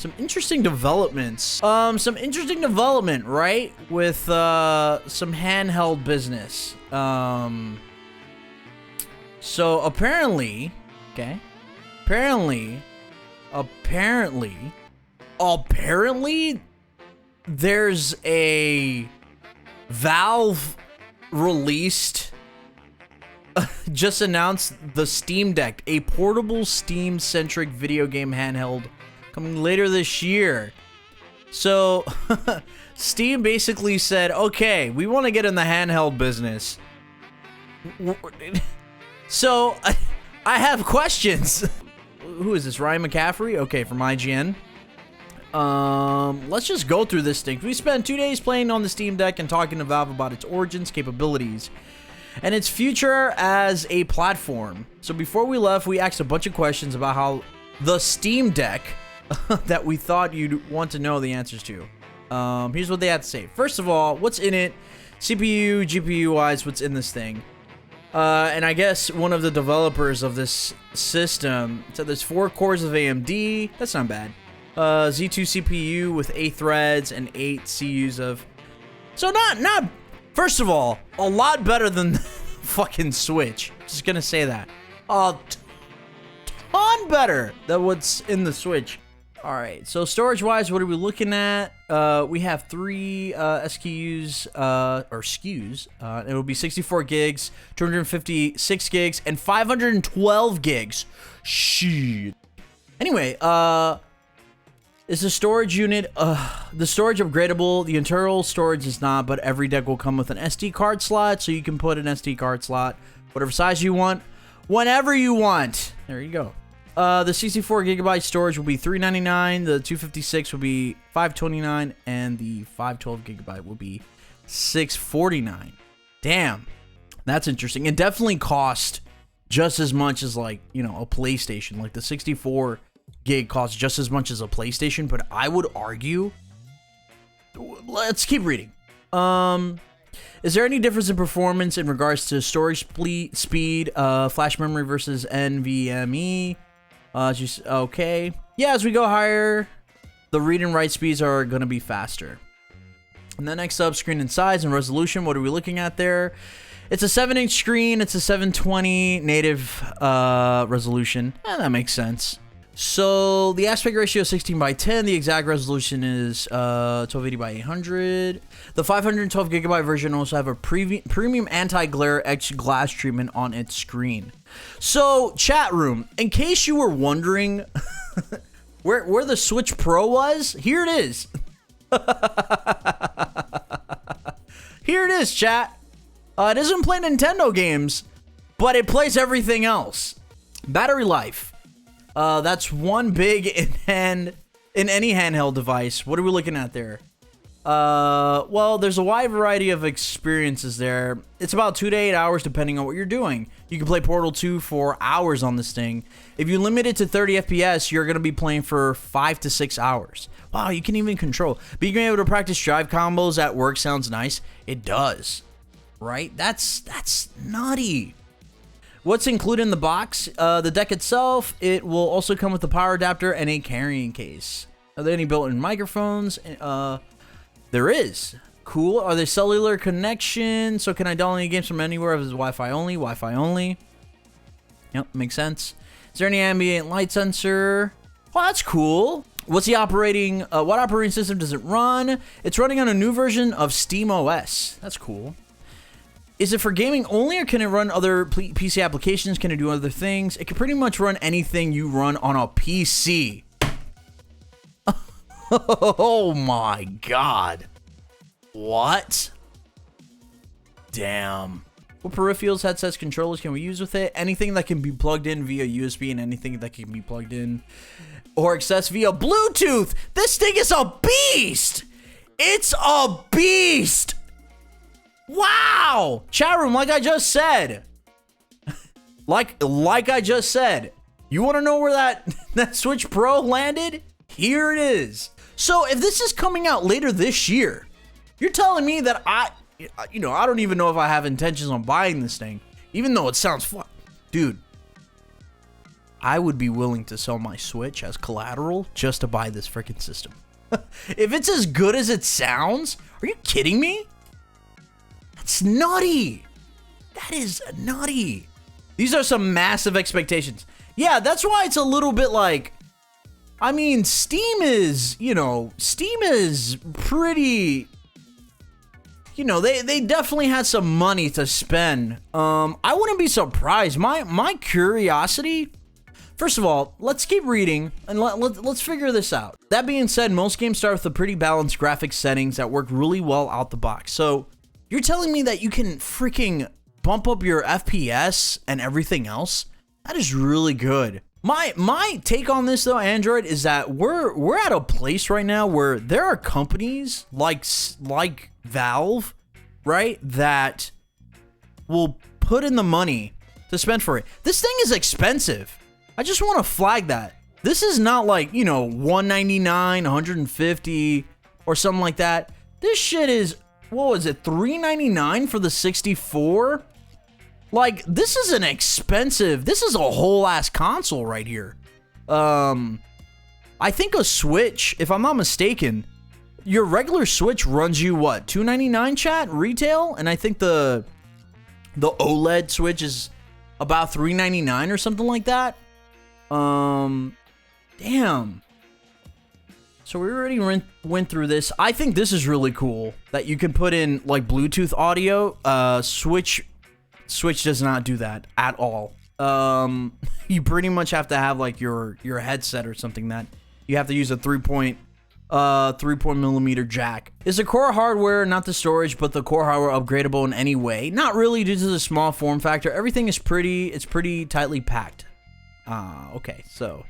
some interesting developments. Some interesting development, right? With some handheld business. So apparently, okay. Apparently, there's a Valve released, just announced the Steam Deck, a portable Steam-centric video game handheld coming later this year. So, Steam basically said, okay, we want to get in the handheld business. So, I have questions. Who is this? Ryan McCaffrey? Okay, from IGN. Let's just go through this thing. We spent 2 days playing on the Steam Deck and talking to Valve about its origins, capabilities, and its future as a platform. So before we left, we asked a bunch of questions about how the Steam Deck that we thought you'd want to know the answers to. Here's what they had to say. First of all, what's in it? CPU, GPU-wise, what's in this thing? And I guess one of the developers of this system said there's 4 cores of AMD. That's not bad. Z2 CPU with 8 threads and 8 CUs of... So not... First of all, a lot better than the fucking Switch. Just gonna say that. A ton better than what's in the Switch. Alright, so storage-wise, what are we looking at? We have 3 SKUs, or SKUs. It will be 64 gigs, 256 gigs, and 512 gigs. Shit. Anyway, is the storage unit, the storage upgradable? The internal storage is not, but every deck will come with an SD card slot, so you can put an SD card slot, whatever size you want, whenever you want. There you go. The 64 gigabyte storage will be $399, the 256 will be $529, and the 512 gigabyte will be $649. Damn, that's interesting. It definitely cost just as much as, like, you know, a PlayStation. Like the 64 gig costs just as much as a PlayStation, but I would argue, let's keep reading. Is there any difference in performance in regards to storage speed, flash memory versus NVMe? Okay. Yeah, as we go higher, the read and write speeds are going to be faster. And then next up, screen and size and resolution. What are we looking at there? It's a 7-inch screen. It's a 720 native resolution. That makes sense. So the aspect ratio is 16:10. The exact resolution is 1280x800. The 512 gigabyte version also have a premium anti-glare etched glass treatment on its screen. So chat room, in case you were wondering where the Switch Pro was, here it is. Here it is, chat. It doesn't play Nintendo games, but it plays everything else. Battery life. That's one big in any handheld device. What are we looking at there? Well, there's a wide variety of experiences there. It's about 2 to 8 hours depending on what you're doing. You can play Portal 2 for hours on this thing. If you limit it to 30 FPS, you're going to be playing for 5 to 6 hours. Wow, you can even control. Being able to practice drive combos at work sounds nice. It does, right? That's nutty. What's included in the box? The deck itself. It will also come with a power adapter and a carrying case. Are there any built-in microphones? There is. Cool. Are there cellular connections? So can I download any games from anywhere if it's Wi-Fi only? Wi-Fi only. Yep, makes sense. Is there any ambient light sensor? Well, that's cool. What's the operating? What operating system does it run? It's running on a new version of SteamOS. That's cool. Is it for gaming only, or can it run other PC applications? Can it do other things? It can pretty much run anything you run on a PC. Oh my god. What? Damn. What peripherals, headsets, controllers can we use with it? Anything that can be plugged in via USB and anything that can be plugged in or accessed via Bluetooth. This thing is a beast. It's a beast. Wow! Chat room, like I just said. like I just said. You want to know where that Switch Pro landed? Here it is. So if this is coming out later this year, you're telling me that I don't even know if I have intentions on buying this thing, even though it sounds fun. Dude, I would be willing to sell my Switch as collateral just to buy this freaking system. If it's as good as it sounds, are you kidding me? That's nutty. That is nutty. These are some massive expectations. Yeah, that's why it's a little bit like, I mean, Steam is pretty, they definitely had some money to spend. I wouldn't be surprised. My curiosity, first of all, let's keep reading and let's figure this out. That being said, most games start with a pretty balanced graphics settings that work really well out the box. So you're telling me that you can freaking bump up your FPS and everything else? That is really good. My take on this though, Android, is that we're at a place right now where there are companies like Valve, right, that will put in the money to spend for it. This thing is expensive. I just want to flag that. This is not like, $199, $150 or something like that. This shit is, what was it, $399 for the 64? Like, this is an expensive, this is a whole ass console right here. I think a Switch, if I'm not mistaken, your regular Switch runs you what, $299 chat retail? And I think the OLED Switch is about $399 or something like that. Damn. So we already went through this. I think this is really cool that you can put in like Bluetooth audio. Switch does not do that at all. You pretty much have to have like your headset or something that you have to use a 3.0 jack. Is the core hardware, not the storage, but the core hardware upgradable in any way? Not really, due to the small form factor. Everything is pretty tightly packed. Okay, so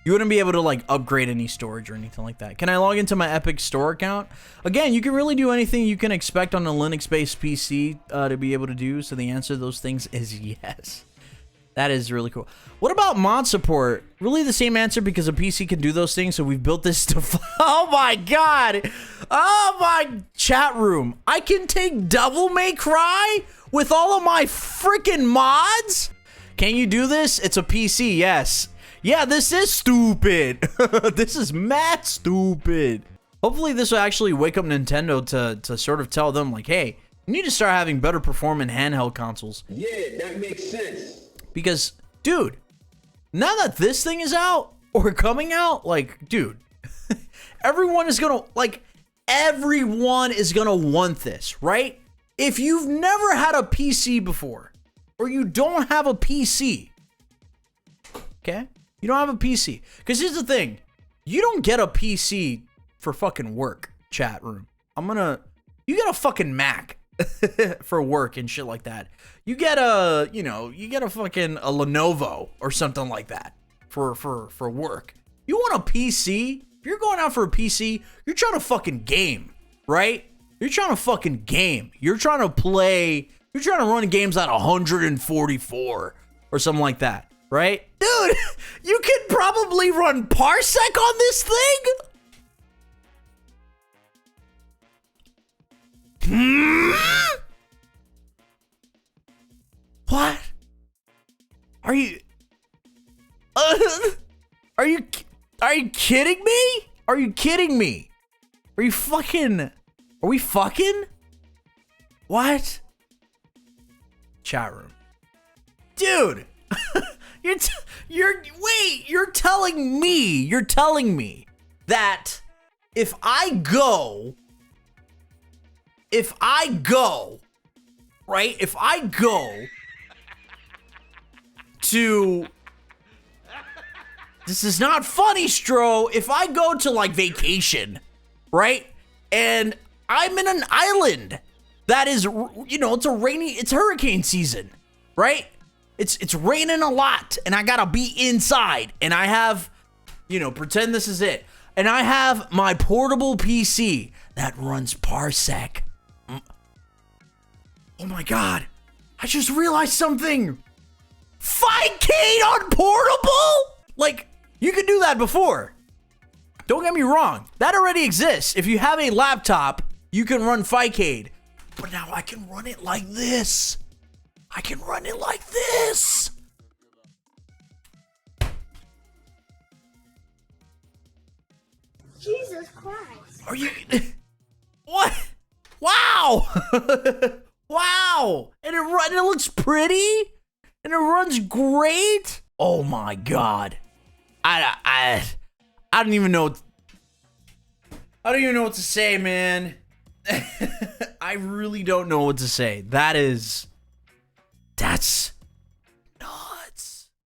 you wouldn't be able to like upgrade any storage or anything like that. Can I log into my Epic Store account? Again, you can really do anything you can expect on a Linux-based PC to be able to do. So the answer to those things is yes. That is really cool. What about mod support? Really the same answer, because a PC can do those things. So we've built this to... Oh my God. Oh my chat room. I can take Devil May Cry with all of my freaking mods? Can you do this? It's a PC, yes. Yeah, this is stupid. This is mad stupid. Hopefully this will actually wake up Nintendo to sort of tell them like, hey, you need to start having better performing handheld consoles. Yeah, that makes sense. Because, dude, now that this thing is out or coming out, like, dude, everyone is gonna want this, right? If you've never had a PC before, or you don't have a PC, okay? You don't have a PC. Because here's the thing. You don't get a PC for fucking work, chat room. You get a fucking Mac for work and shit like that. You get a fucking a Lenovo or something like that for work. You want a PC? If you're going out for a PC, you're trying to fucking game, right? You're trying to fucking game. You're trying to run games at 144 or something like that. Right? Dude, you could probably run Parsec on this thing? What? Are you kidding me? Are you kidding me? Are we fucking? What? Chat room. Dude. You're telling me that if I go, right? If I go to, this is not funny, Stro. If I go to like vacation, right? And I'm in an island that is, it's hurricane season, right? It's raining a lot, and I gotta be inside, and I have, pretend this is it, and I have my portable PC that runs Parsec. Oh my God, I just realized something. Fightcade on portable? Like, you could do that before. Don't get me wrong, that already exists. If you have a laptop, you can run Fightcade, but now I can run it like this. I can run it like this. Jesus Christ. Are you... What? Wow! Wow! And it looks pretty? And it runs great? Oh my god. I don't even know... I don't even know what to say, man. I really don't know what to say. That's